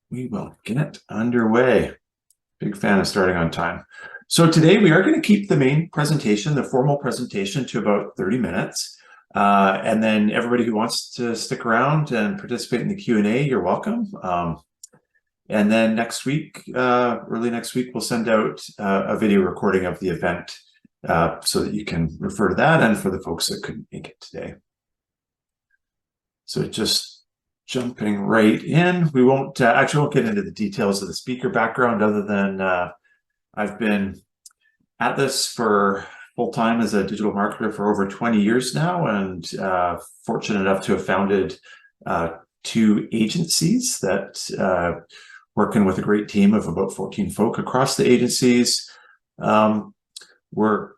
We will get underway. Big fan of starting on time. So today we are going to keep the main presentation, the formal presentation, to about 30 minutes. And then everybody who wants to stick around and participate in the Q&A, you're welcome. And then next week, early next week, we'll send out a video recording of the event so that you can refer to that, and for the folks that couldn't make it today. So just jumping right in, we won't get into the details of the speaker background, other than I've been at this for full-time as a digital marketer for over 20 years now, and fortunate enough to have founded 2 agencies that working with a great team of about 14 folk across the agencies. We're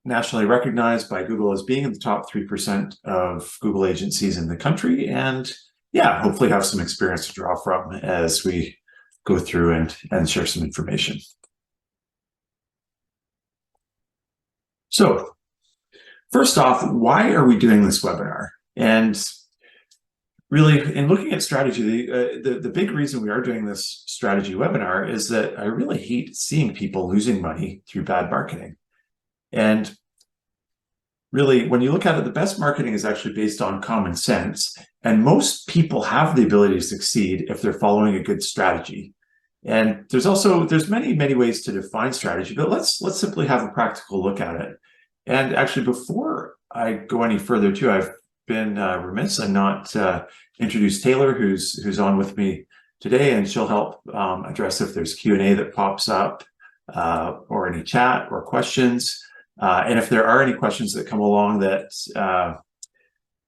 nationally recognized by Google as being in the top 3% of Google agencies in the country, and yeah, hopefully have some experience to draw from as we go through and share some information. So first off, why are we doing this webinar? And really, in looking at strategy, the big reason we are doing this strategy webinar is that I really hate seeing people losing money through bad marketing. And really, when you look at it, the best marketing is actually based on common sense. And most people have the ability to succeed if they're following a good strategy. And there's many ways to define strategy, but let's simply have a practical look at it. And actually, before I go any further too, I've been remiss and not introduce Taylor, who's on with me today, and she'll help address if there's Q&A that pops up or any chat or questions. And if there are any questions that come along that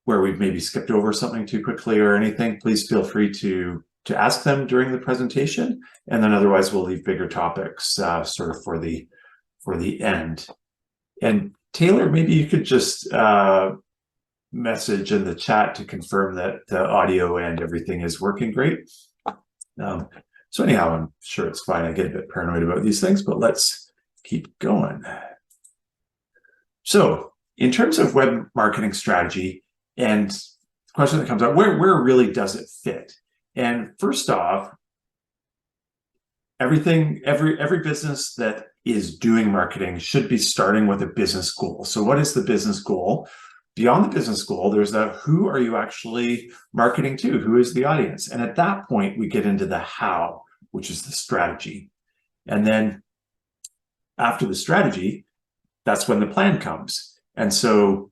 where we've maybe skipped over something too quickly or anything, please feel free to ask them during the presentation. And then otherwise we'll leave bigger topics sort of for the end. And Taylor, maybe you could just message in the chat to confirm that the audio and everything is working great. So anyhow, I'm sure it's fine. I get a bit paranoid about these things, but let's keep going. So in terms of web marketing strategy, and the question that comes up, where really does it fit? And first off, every business that is doing marketing should be starting with a business goal. So what is the business goal? Beyond the business goal, there's that who are you actually marketing to? Who is the audience? And at that point, we get into the how, which is the strategy. And then after the strategy, that's when the plan comes. And so,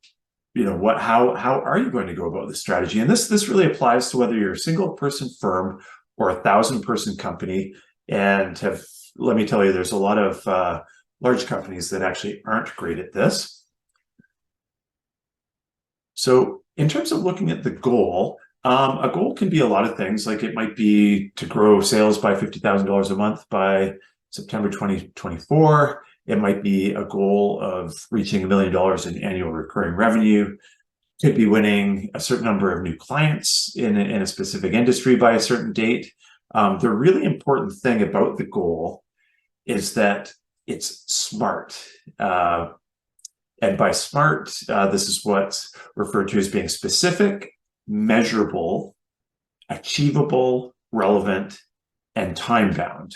you know, how are you going to go about this strategy? And this really applies to whether you're a single person firm or a 1,000-person company. And let me tell you, there's a lot of large companies that actually aren't great at this. So in terms of looking at the goal, a goal can be a lot of things. Like it might be to grow sales by $50,000 a month by September 2024. It might be a goal of reaching $1 million in annual recurring revenue. Could be winning a certain number of new clients in a specific industry by a certain date. The really important thing about the goal is that it's SMART. And by SMART, this is what's referred to as being specific, measurable, achievable, relevant, and time-bound.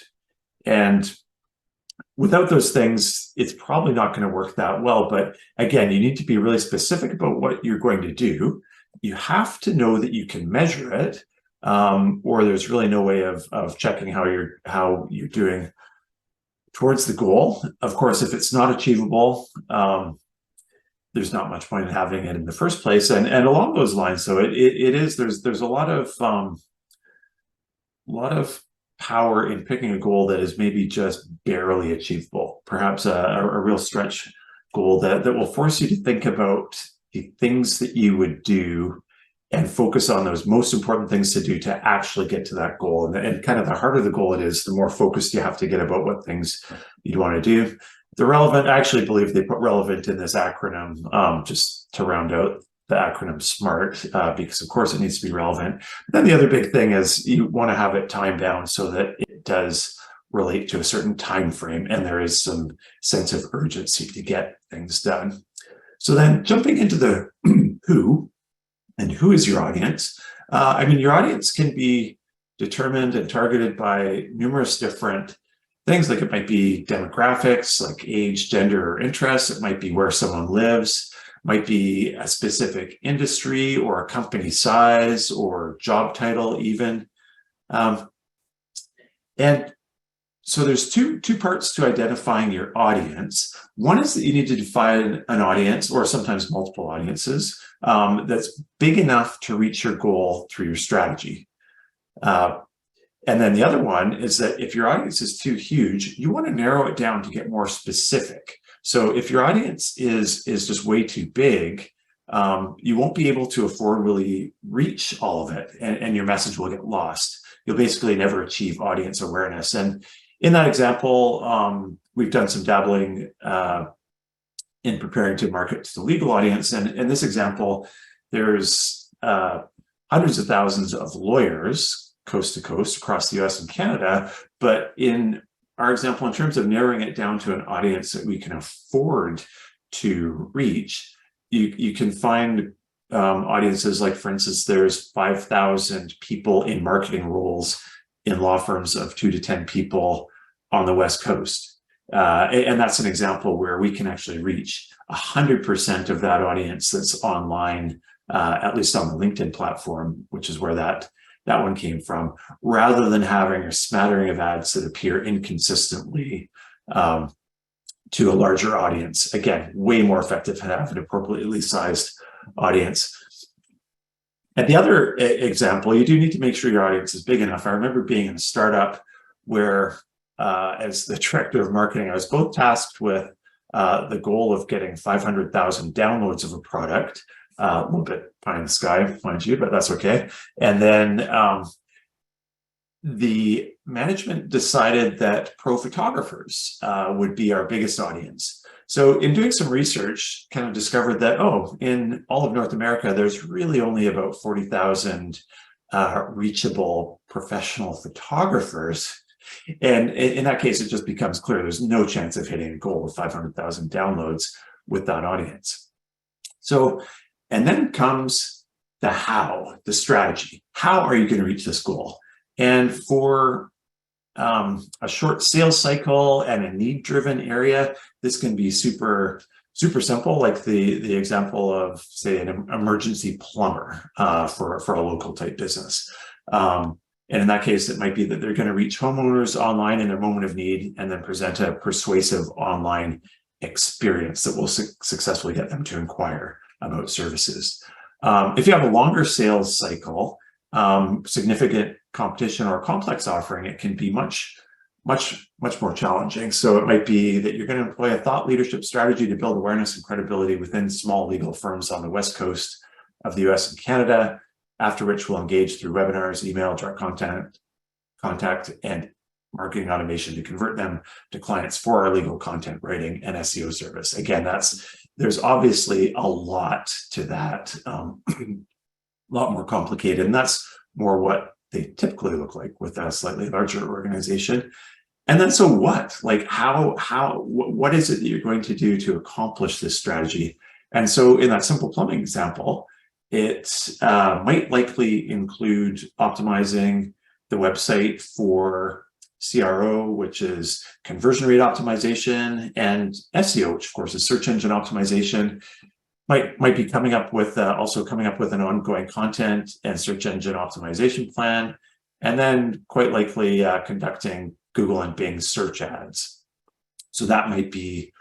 And without those things, it's probably not going to work that well. But again, you need to be really specific about what you're going to do. You have to know that you can measure it, or there's really no way of checking how you're doing towards the goal. Of course, if it's not achievable, there's not much point in having it in the first place. And along those lines, so there's a lot of power in picking a goal that is maybe just barely achievable, perhaps a real stretch goal that will force you to think about the things that you would do and focus on those most important things to do to actually get to that goal. And kind of the harder the goal it is, the more focused you have to get about what things you'd want to do. The relevant, I actually believe they put relevant in this acronym just to round out the acronym SMART, because of course it needs to be relevant. But then the other big thing is you want to have it time bound so that it does relate to a certain time frame and there is some sense of urgency to get things done. So then jumping into the who, and who is your audience? I mean, your audience can be determined and targeted by numerous different things. Like it might be demographics, like age, gender, or interests. It might be where someone lives, might be a specific industry or a company size or job title even. And so there's two parts to identifying your audience. One is that you need to define an audience, or sometimes multiple audiences, that's big enough to reach your goal through your strategy. And then the other one is that if your audience is too huge, you want to narrow it down to get more specific. So if your audience is just way too big, you won't be able to afford really reach all of it, and your message will get lost. You'll basically never achieve audience awareness. And in that example, we've done some dabbling in preparing to market to the legal audience. And in this example, there's hundreds of thousands of lawyers coast to coast across the US and Canada. But in our example, in terms of narrowing it down to an audience that we can afford to reach, you can find audiences like, for instance, there's 5,000 people in marketing roles in law firms of 2 to 10 people on the West Coast. And that's an example where we can actually reach 100% of that audience that's online, at least on the LinkedIn platform, which is where that one came from, rather than having a smattering of ads that appear inconsistently to a larger audience. Again, way more effective to have an appropriately sized audience. And the other example, you do need to make sure your audience is big enough. I remember being in a startup where, as the director of marketing, I was both tasked with the goal of getting 500,000 downloads of a product, a little bit pie in the sky, mind you, but that's okay. And then the management decided that pro photographers would be our biggest audience. So in doing some research, kind of discovered that, in all of North America, there's really only about 40,000 reachable professional photographers. And in that case, it just becomes clear there's no chance of hitting a goal of 500,000 downloads with that audience. So, and then comes the how, the strategy. How are you going to reach this goal? And for a short sales cycle and a need-driven area, this can be super simple, like the example of, say, an emergency plumber for a local type business. And in that case, it might be that they're going to reach homeowners online in their moment of need and then present a persuasive online experience that will successfully get them to inquire about services. If you have a longer sales cycle, significant competition or complex offering, it can be much more challenging. So it might be that you're going to employ a thought leadership strategy to build awareness and credibility within small legal firms on the West Coast of the US and Canada, after which we'll engage through webinars, email, direct contact, and marketing automation to convert them to clients for our legal content writing and SEO service. Again, there's obviously a lot to that, a lot more complicated, and that's more what they typically look like with a slightly larger organization. And then, so what? Like, what is it that you're going to do to accomplish this strategy? And so in that simple plumbing example, it might likely include optimizing the website for CRO, which is conversion rate optimization, and SEO, which of course is search engine optimization. Might be coming up with an ongoing content and search engine optimization plan, and then quite likely conducting Google and Bing search ads. So that might be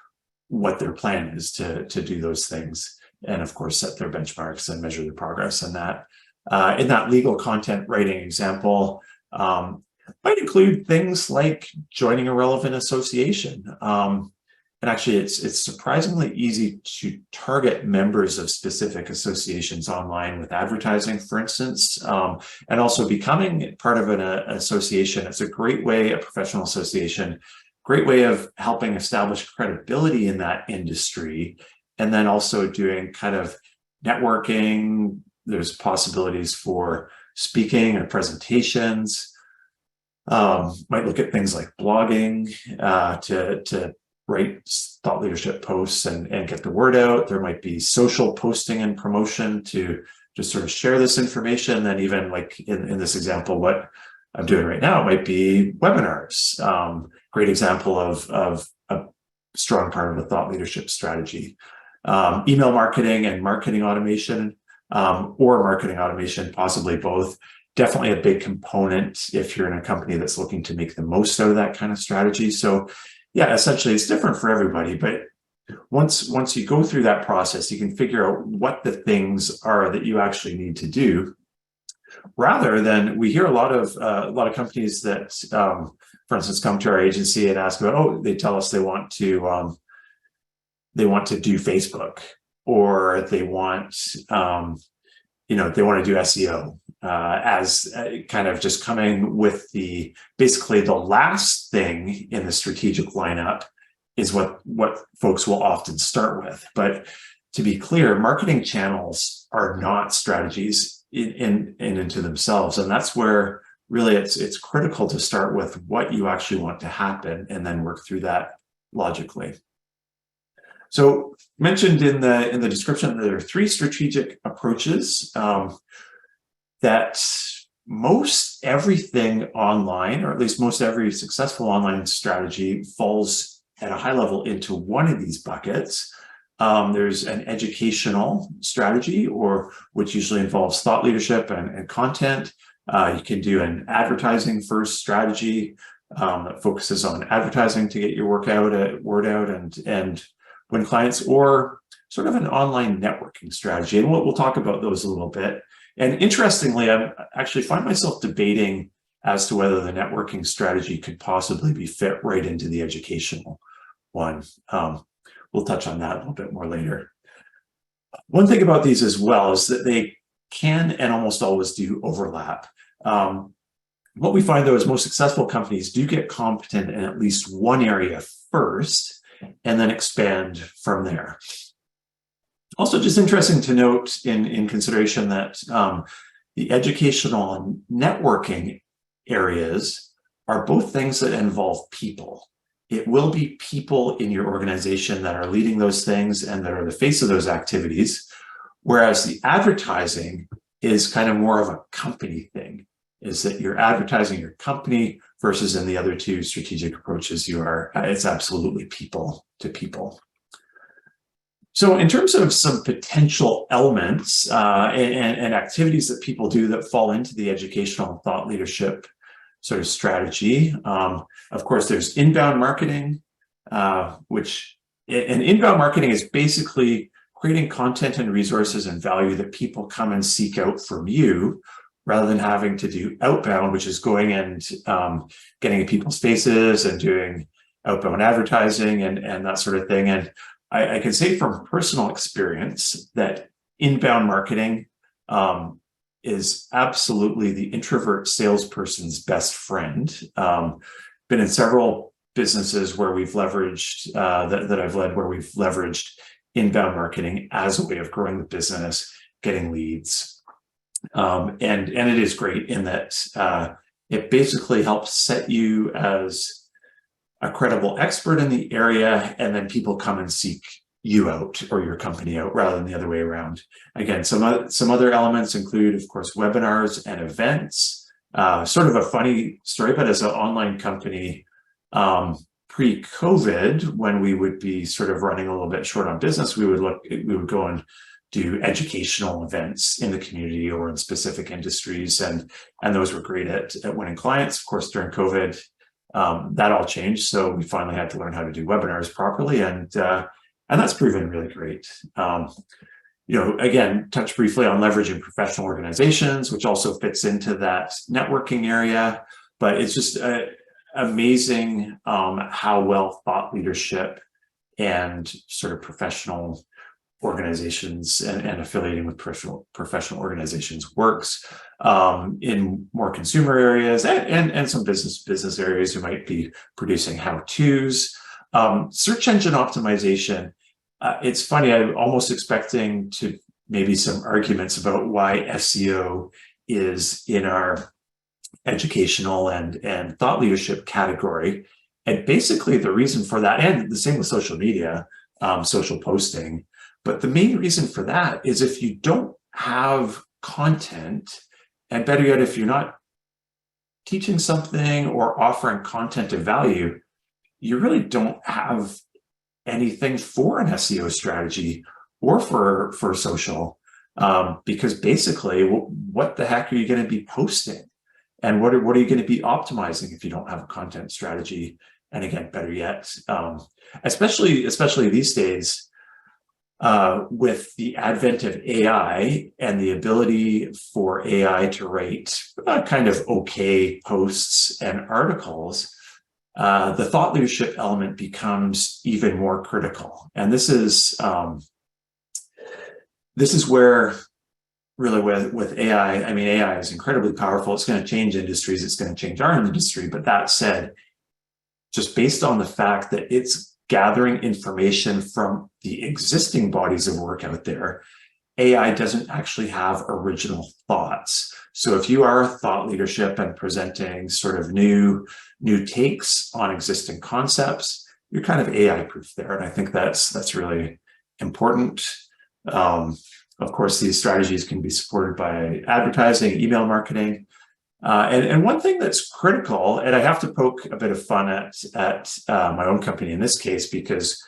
what their plan is, to do those things, and of course set their benchmarks and measure their progress in that. In that legal content writing example, might include things like joining a relevant association. And actually, it's surprisingly easy to target members of specific associations online with advertising, for instance, and also becoming part of an association. It's a great way, a professional association, great way of helping establish credibility in that industry, and then also doing kind of networking. There's possibilities for speaking and presentations. Might look at things like blogging to write thought leadership posts and get the word out. There might be social posting and promotion to just sort of share this information. Then even like in this example, what I'm doing right now might be webinars. Great example of a strong part of a thought leadership strategy. Email marketing and marketing automation, or marketing automation, possibly both. Definitely a big component if you're in a company that's looking to make the most out of that kind of strategy. So yeah, essentially it's different for everybody, but once you go through that process, you can figure out what the things are that you actually need to do, rather than, we hear a lot of companies that, for instance, come to our agency and ask about, oh, they tell us they want to do Facebook, or they want they want to do SEO, as kind of just coming with basically the last thing in the strategic lineup is what folks will often start with. But to be clear, marketing channels are not strategies in into themselves, and that's where really it's critical to start with what you actually want to happen and then work through that logically. So mentioned in the description, there are 3 strategic approaches that most everything online, or at least most every successful online strategy, falls at a high level into one of these buckets. There's an educational strategy, which usually involves thought leadership and content. You can do an advertising first strategy that focuses on advertising to get your word out and win clients, or sort of an online networking strategy. And we'll talk about those a little bit. And interestingly, I actually find myself debating as to whether the networking strategy could possibly be fit right into the educational one. We'll touch on that a little bit more later. One thing about these as well is that they can and almost always do overlap. What we find, though, is most successful companies do get competent in at least one area first and then expand from there. Also, just interesting to note in consideration that the educational and networking areas are both things that involve people. It will be people in your organization that are leading those things and that are the face of those activities, whereas the advertising is kind of more of a company thing, is that you're advertising your company, versus in the other 2 strategic approaches, it's absolutely people to people. So in terms of some potential elements and activities that people do that fall into the educational and thought leadership sort of strategy, of course, there's inbound marketing, and inbound marketing is basically creating content and resources and value that people come and seek out from you, rather than having to do outbound, which is going and getting in people's faces and doing outbound advertising and that sort of thing. And I can say from personal experience that inbound marketing is absolutely the introvert salesperson's best friend. Been in several businesses where we've leveraged, that I've led, where we've leveraged inbound marketing as a way of growing the business, getting leads. And it is great in that it basically helps set you as a credible expert in the area, and then people come and seek you out or your company out, rather than the other way around. Again, some other elements include, of course, webinars and events. Sort of a funny story, but as an online company, pre-COVID, when we would be sort of running a little bit short on business, we would go and do educational events in the community or in specific industries, and those were great at winning clients. Of course, during COVID, that all changed, so we finally had to learn how to do webinars properly, and that's proven really great. Again, touch briefly on leveraging professional organizations, which also fits into that networking area, but it's just amazing how well thought leadership and sort of professional organizations and affiliating with professional organizations works in more consumer areas and some business areas who might be producing how-tos. Search engine optimization. It's funny, I'm almost expecting to maybe some arguments about why SEO is in our educational and thought leadership category. And basically the reason for that, and the same with social media, social posting, but the main reason for that is if you don't have content, and better yet, if you're not teaching something or offering content of value, you really don't have anything for an SEO strategy or for social, because basically, what the heck are you going to be posting, and what are you going to be optimizing if you don't have a content strategy? And again, better yet, especially these days, with the advent of AI and the ability for AI to write kind of okay posts and articles, the thought leadership element becomes even more critical. And this is where really with AI, I mean, AI is incredibly powerful. It's going to change industries. It's going to change our industry. But that said, just based on the fact that it's gathering information from the existing bodies of work out there, AI doesn't actually have original thoughts. So if you are thought leadership and presenting sort of new takes on existing concepts, you're kind of AI proof there. And I think that's really important. Of course, these strategies can be supported by advertising, email marketing. And one thing that's critical, and I have to poke a bit of fun at my own company in this case, because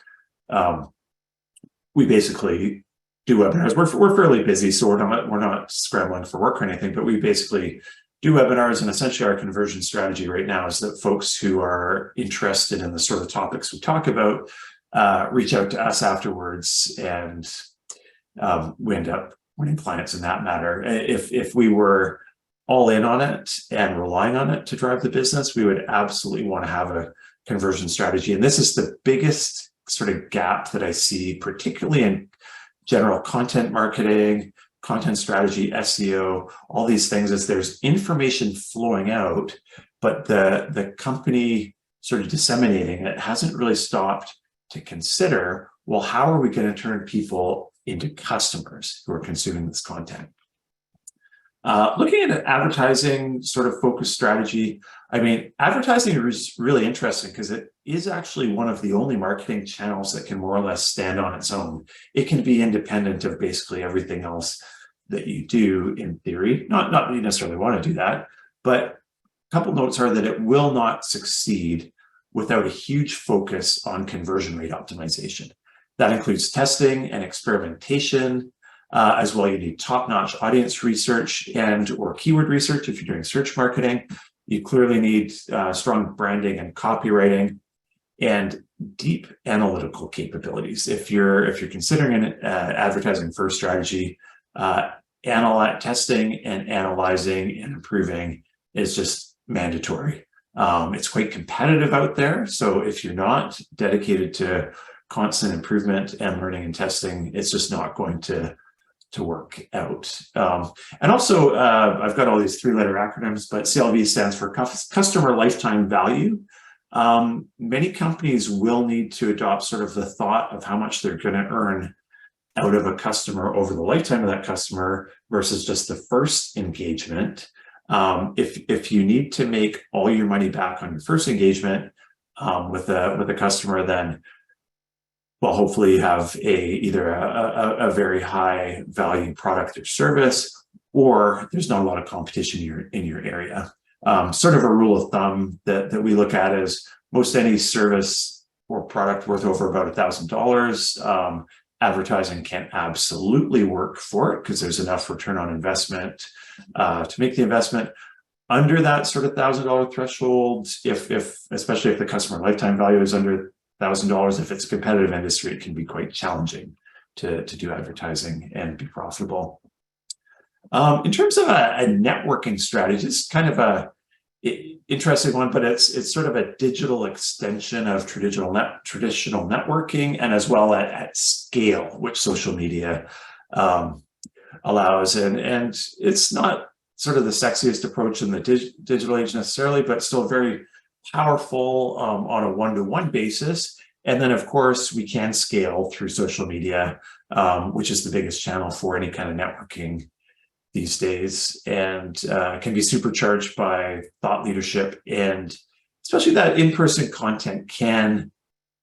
we basically do webinars. We're fairly busy, so we're not scrambling for work or anything, but we basically do webinars, and essentially our conversion strategy right now is that folks who are interested in the sort of topics we talk about reach out to us afterwards, and we end up winning clients in that matter. If we were all in on it and relying on it to drive the business, we would absolutely want to have a conversion strategy. And this is the biggest sort of gap that I see, particularly in general content marketing, content strategy, SEO, all these things, is there's information flowing out, but the company sort of disseminating it hasn't really stopped to consider, well, how are we going to turn people into customers who are consuming this content? Looking at an advertising sort of focused strategy, I mean, advertising is really interesting because it is actually one of the only marketing channels that can more or less stand on its own. It can be independent of basically everything else that you do in theory. Not that you necessarily want to do that, but a couple notes are that it will not succeed without a huge focus on conversion rate optimization. That includes testing and experimentation. As well, you need top-notch audience research and or keyword research if you're doing search marketing. You clearly need strong branding and copywriting and deep analytical capabilities. If you're considering an advertising first strategy, testing and analyzing and improving is just mandatory. It's quite competitive out there. So if you're not dedicated to constant improvement and learning and testing, it's just not going to work out. And also, I've got all these three-letter acronyms, but CLV stands for customer lifetime value. Many companies will need to adopt sort of the thought of how much they're going to earn out of a customer over the lifetime of that customer versus just the first engagement. If you need to make all your money back on your first engagement with a customer, then well, hopefully you have either a very high value product or service, or there's not a lot of competition in your area. Sort of a rule of thumb that we look at is most any service or product worth over about $1,000, advertising can absolutely work for it because there's enough return on investment to make the investment. Under that sort of $1,000 threshold, especially if the customer lifetime value is under $1,000, if it's a competitive industry, it can be quite challenging to do advertising and be profitable. In terms of a networking strategy, it's kind of a interesting one, but it's sort of a digital extension of traditional networking, and as well at scale, which social media allows. And it's not sort of the sexiest approach in the digital age necessarily, but still very powerful on a one-to-one basis. And then, of course, we can scale through social media, which is the biggest channel for any kind of networking these days, and can be supercharged by thought leadership. And especially that in-person content can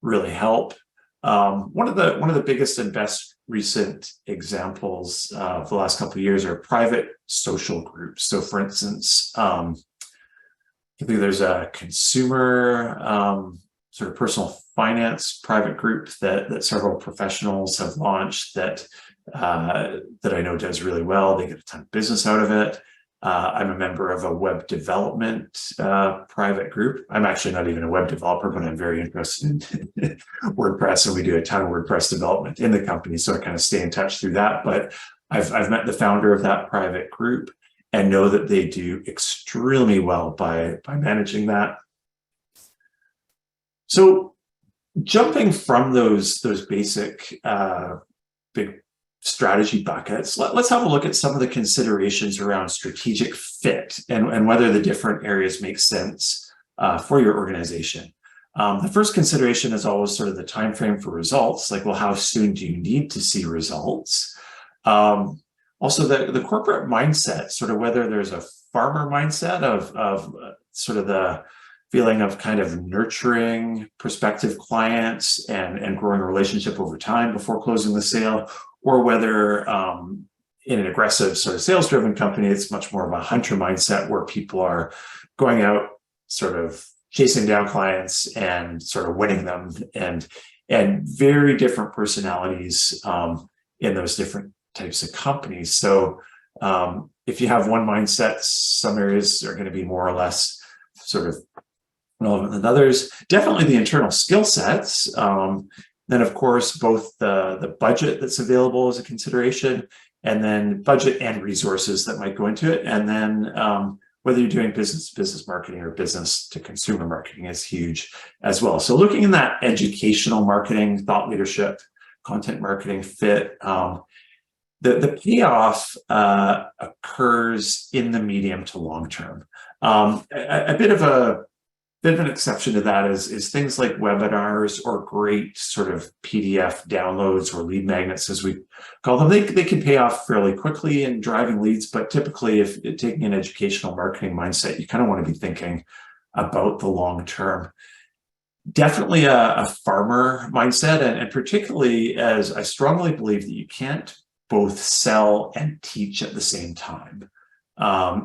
really help. One of the biggest and best recent examples of the last couple of years are private social groups. So for instance, I think there's a consumer sort of personal finance private group that several professionals have launched that I know does really well. They get a ton of business out of it. I'm a member of a web development private group. I'm actually not even a web developer, but I'm very interested in WordPress, and we do a ton of WordPress development in the company, so I kind of stay in touch through that. But I've met the founder of that private group and know that they do extremely well by managing that. So jumping from those basic big strategy buckets, let's have a look at some of the considerations around strategic fit and whether the different areas make sense for your organization. The first consideration is always sort of the time frame for results, like, well, how soon do you need to see results? Also, the corporate mindset, sort of whether there's a farmer mindset of sort of the feeling of kind of nurturing prospective clients and growing a relationship over time before closing the sale, or whether in an aggressive sort of sales-driven company, it's much more of a hunter mindset where people are going out sort of chasing down clients and sort of winning them, and very different personalities in those different types of companies. So if you have one mindset, some areas are going to be more or less sort of relevant than others. Definitely the internal skill sets. Then, of course, both the budget that's available is a consideration, and then budget and resources that might go into it. And then whether you're doing business to business marketing or business to consumer marketing is huge as well. So looking in that educational marketing, thought leadership, content marketing fit, the payoff occurs in the medium to long term. A bit of an exception to that is things like webinars or great sort of PDF downloads or lead magnets, as we call them. They can pay off fairly quickly in driving leads, but typically, if taking an educational marketing mindset, you kind of want to be thinking about the long term. Definitely a farmer mindset, and particularly as I strongly believe that you can't both sell and teach at the same time.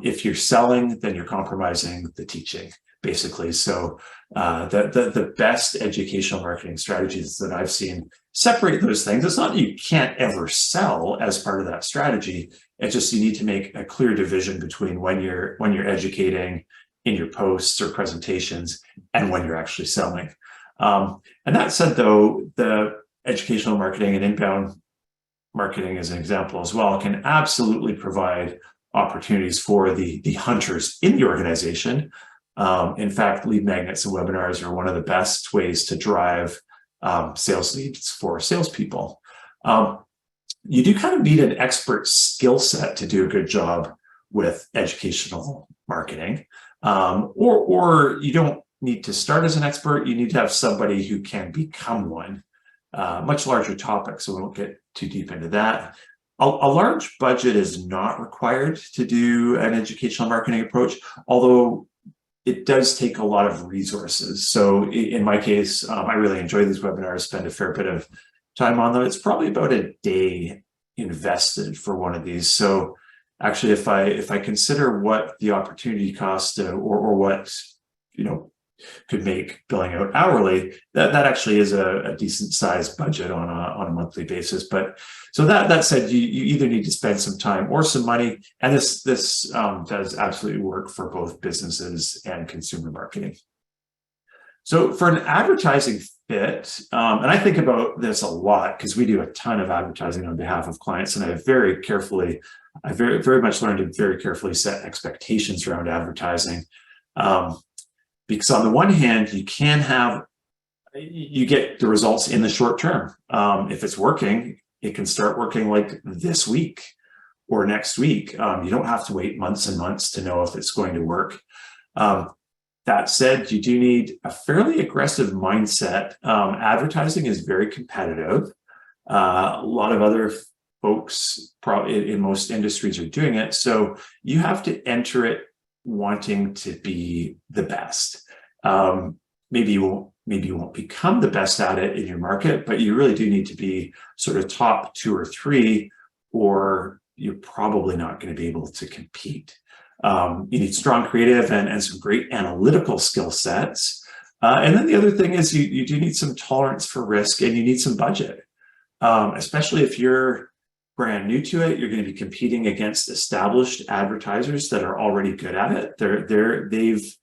If you're selling, then you're compromising the teaching, basically. So the best educational marketing strategies that I've seen separate those things. It's not that you can't ever sell as part of that strategy. It's just you need to make a clear division between when you're educating in your posts or presentations and when you're actually selling. And that said, though, the educational marketing and inbound marketing, as an example as well, can absolutely provide opportunities for the hunters in the organization. In fact, lead magnets and webinars are one of the best ways to drive sales leads for salespeople. You do kind of need an expert skill set to do a good job with educational marketing, or you don't need to start as an expert. You need to have somebody who can become one. Much larger topic, so we won't get too deep into that. A large budget is not required to do an educational marketing approach, although it does take a lot of resources. So in my case, I really enjoy these webinars, spend a fair bit of time on them. It's probably about a day invested for one of these. So actually, if I consider what the opportunity cost or what could make billing out hourly, that actually is a decent sized budget on a monthly basis. But so that said, you either need to spend some time or some money, and this does absolutely work for both businesses and consumer marketing. So for an advertising fit, and I think about this a lot because we do a ton of advertising on behalf of clients, and I very very much learned to very carefully set expectations around advertising. Because on the one hand, you get the results in the short term. If it's working, it can start working like this week or next week. You don't have to wait months and months to know if it's going to work. That said, you do need a fairly aggressive mindset. Advertising is very competitive. A lot of other folks probably in most industries are doing it. So you have to enter it wanting to be the best. Maybe you won't become the best at it in your market, but you really do need to be sort of top 2 or 3, or you're probably not going to be able to compete. You need strong creative and some great analytical skill sets. And then the other thing is you do need some tolerance for risk, and you need some budget, especially if you're brand new to it. You're going to be competing against established advertisers that are already good at it. They've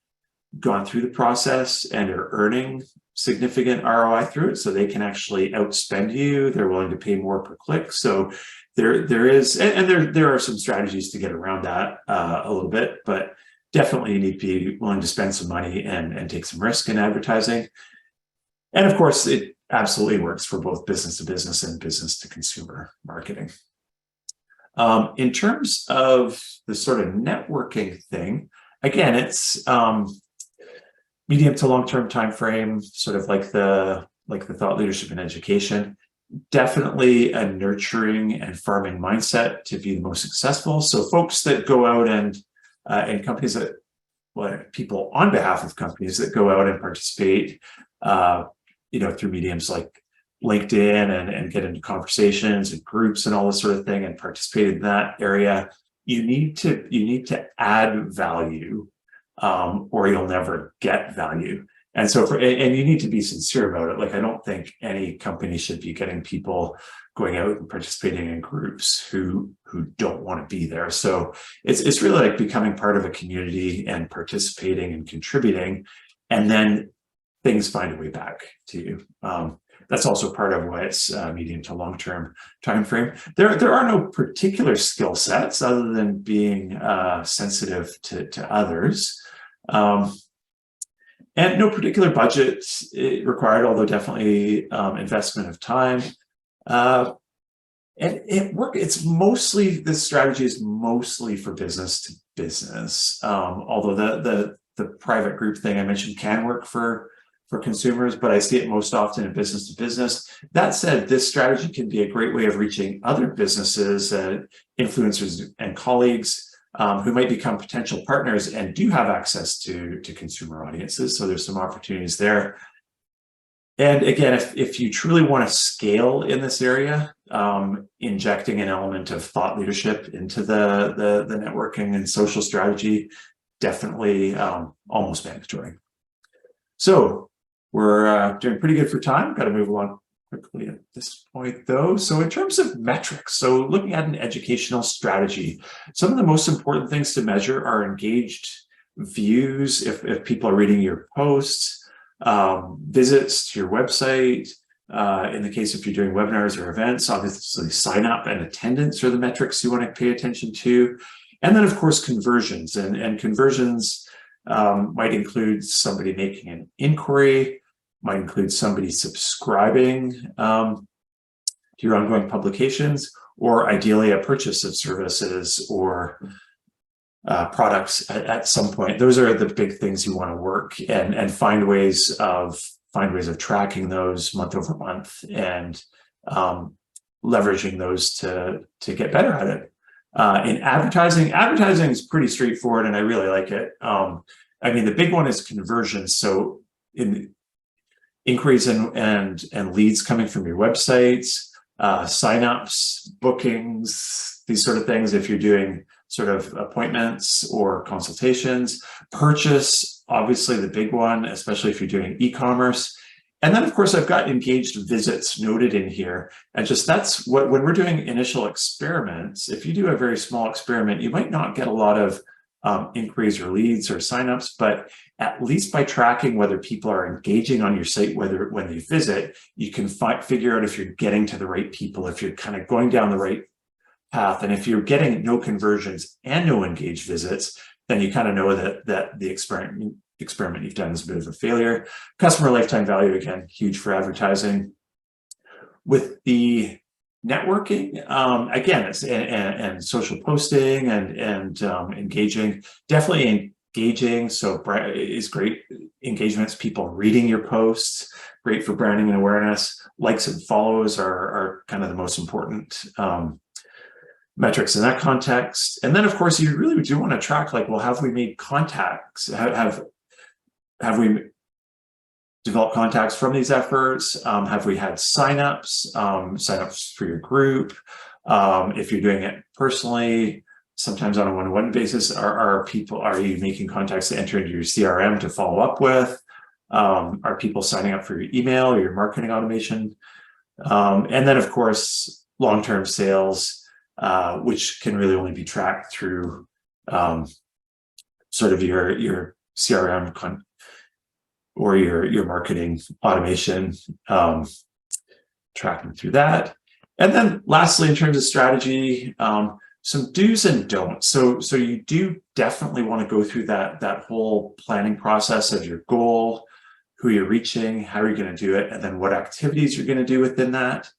gone through the process and are earning significant ROI through it, so they can actually outspend you. They're willing to pay more per click. So there is, and there are some strategies to get around that a little bit, but definitely you need to be willing to spend some money and take some risk in advertising. And of course, it absolutely works for both business to business and business to consumer marketing. In terms of the sort of networking thing, again, it's medium to long-term time frame, sort of like the thought leadership and education. Definitely a nurturing and farming mindset to be the most successful. So folks that go out and companies that, well, people on behalf of companies that go out and participate, through mediums like LinkedIn and get into conversations and groups and all this sort of thing and participate in that area. You need to add value, or you'll never get value. And so and you need to be sincere about it. Like, I don't think any company should be getting people going out and participating in groups who don't want to be there. So it's really like becoming part of a community and participating and contributing, and then things find a way back to you. That's also part of why it's medium to long-term time frame. There are no particular skill sets other than being sensitive to others. And no particular budget required, although definitely investment of time. And it's mostly, this strategy is mostly for business to business. Although the private group thing I mentioned can work for consumers, but I see it most often in business to business. That said, this strategy can be a great way of reaching other businesses, influencers and colleagues who might become potential partners and do have access to consumer audiences. So there's some opportunities there. And again, if you truly want to scale in this area, injecting an element of thought leadership into the networking and social strategy, definitely almost mandatory. So we're doing pretty good for time. Got to move along quickly at this point, though. So in terms of metrics, so looking at an educational strategy, some of the most important things to measure are engaged views, if people are reading your posts, visits to your website. In the case if you're doing webinars or events, obviously sign up and attendance are the metrics you want to pay attention to. And then, of course, conversions. And conversions might include somebody making an inquiry, might include somebody subscribing to your ongoing publications, or ideally a purchase of services or products at some point. Those are the big things you want to work and find ways of tracking those month over month and leveraging those to get better at it. In advertising is pretty straightforward, and I really like it. I mean, the big one is conversions. So in inquiries and leads coming from your websites, signups, bookings, these sort of things. If you're doing sort of appointments or consultations, purchase, obviously the big one, especially if you're doing e-commerce. And then, of course, I've got engaged visits noted in here. And just that's what, when we're doing initial experiments, if you do a very small experiment, you might not get a lot of inquiries or leads or signups, but at least by tracking whether people are engaging on your site, whether when they visit, you can figure out if you're getting to the right people, if you're kind of going down the right path. And if you're getting no conversions and no engaged visits, then you kind of know that the experiment you've done is a bit of a failure. Customer lifetime value, again, huge for advertising. With the networking, again, it's and social posting and engaging, definitely engaging. So is great engagements, people reading your posts, great for branding and awareness. Likes and follows are kind of the most important metrics in that context. And then, of course, you really do want to track, like, well, have we made contacts? Have we developed contacts from these efforts? Have we had signups for your group? If you're doing it personally, sometimes on a one-to-one basis. Are you making contacts to enter into your CRM to follow up with? Are people signing up for your email or your marketing automation? And then, of course, long-term sales, which can really only be tracked through sort of your CRM or your marketing automation, tracking through that. And then lastly, in terms of strategy, some do's and don'ts. So you do definitely want to go through that whole planning process of your goal, who you're reaching, how are you going to do it, and then what activities you're going to do within that.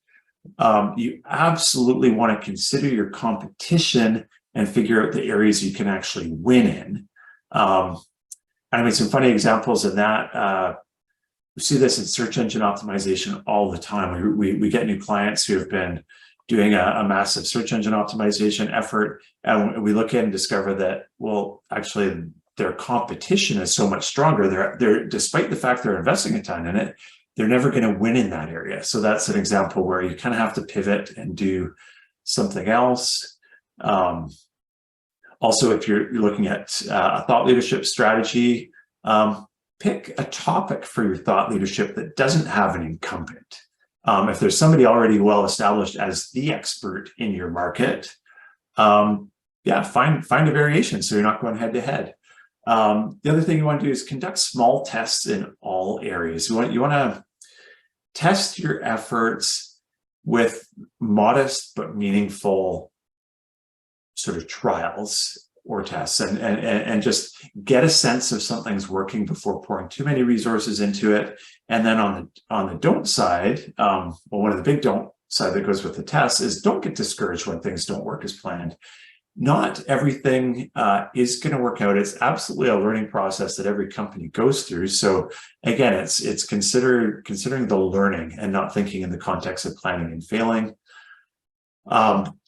You absolutely want to consider your competition and figure out the areas you can actually win in. I mean, some funny examples of that. We see this in search engine optimization all the time. We get new clients who have been doing a massive search engine optimization effort, and we look in and discover that, well, actually, their competition is so much stronger. They're despite the fact they're investing a ton in it, they're never going to win in that area. So that's an example where you kind of have to pivot and do something else. Also, if you're looking at a thought leadership strategy, pick a topic for your thought leadership that doesn't have an incumbent. If there's somebody already well established as the expert in your market, find a variation so you're not going head to head. The other thing you want to do is conduct small tests in all areas. You want to test your efforts with modest but meaningful sort of trials or tests, and just get a sense of something's working before pouring too many resources into it. And then on the don't side, one of the big don't side that goes with the test is don't get discouraged when things don't work as planned. Not everything is going to work out. It's absolutely a learning process that every company goes through. So again, it's considering the learning and not thinking in the context of planning and failing.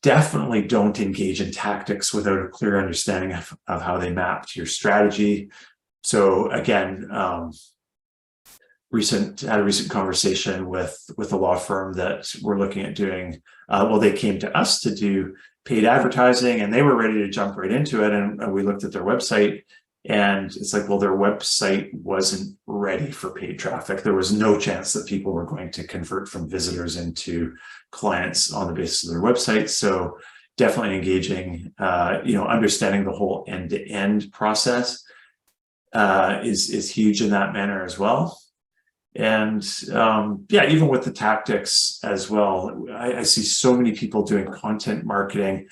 Definitely don't engage in tactics without a clear understanding of how they map to your strategy. So again, had a recent conversation with a law firm that we're looking at doing. They came to us to do paid advertising, and they were ready to jump right into it. And we looked at their website, and it's like, well, their website wasn't ready for paid traffic. There was no chance that people were going to convert from visitors into clients on the basis of their website. So definitely engaging, understanding the whole end-to-end process is huge in that manner as well. And even with the tactics as well, I see so many people doing content marketing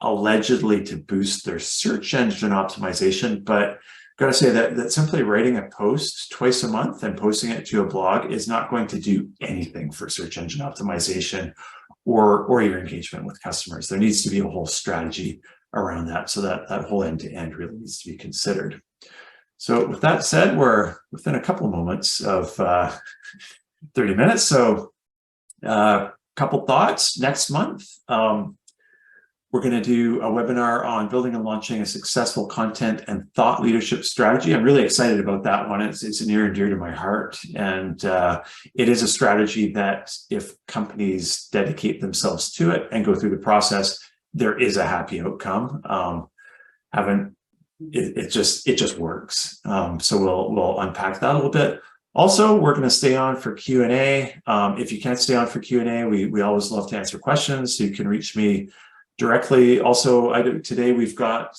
allegedly to boost their search engine optimization, but gotta say that simply writing a post twice a month and posting it to a blog is not going to do anything for search engine optimization or your engagement with customers. There needs to be a whole strategy around that, so that whole end-to-end really needs to be considered. So with that said, we're within a couple of moments of 30 minutes. So a couple thoughts. Next month, we're going to do a webinar on building and launching a successful content and thought leadership strategy. I'm really excited about that one. It's near and dear to my heart. And it is a strategy that if companies dedicate themselves to it and go through the process, there is a happy outcome. It just works. So we'll unpack that a little bit. Also, we're going to stay on for Q&A. If you can't stay on for Q&A, we always love to answer questions, so you can reach me directly. Also, today we've got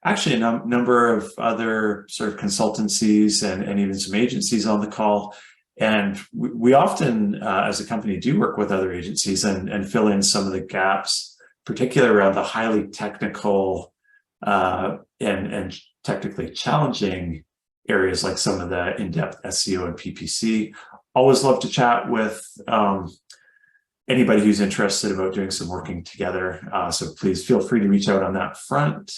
actually a number of other sort of consultancies and even some agencies on the call. And we often, as a company, do work with other agencies and fill in some of the gaps, particularly around the highly technical and technically challenging areas like some of the in-depth SEO and PPC. Always love to chat with anybody who's interested about doing some working together. So please feel free to reach out on that front.